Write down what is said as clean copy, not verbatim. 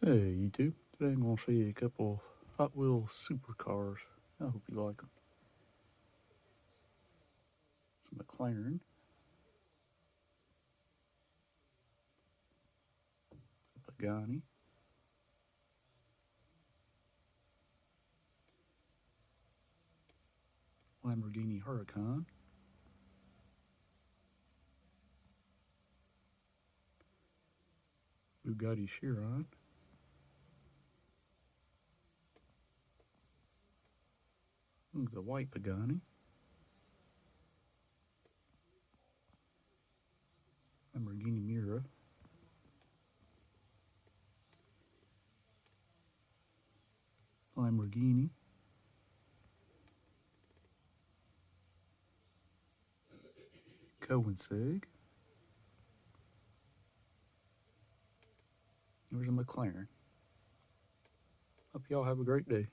Hey YouTube, today I'm going to show you a couple of Hot Wheels supercars. I hope you like them. Some Mclaren, Pagani, Lamborghini Huracan, Bugatti Chiron, the white Pagani, Lamborghini Miura, Lamborghini, Coensig. There's a McLaren. Hope y'all have a great day.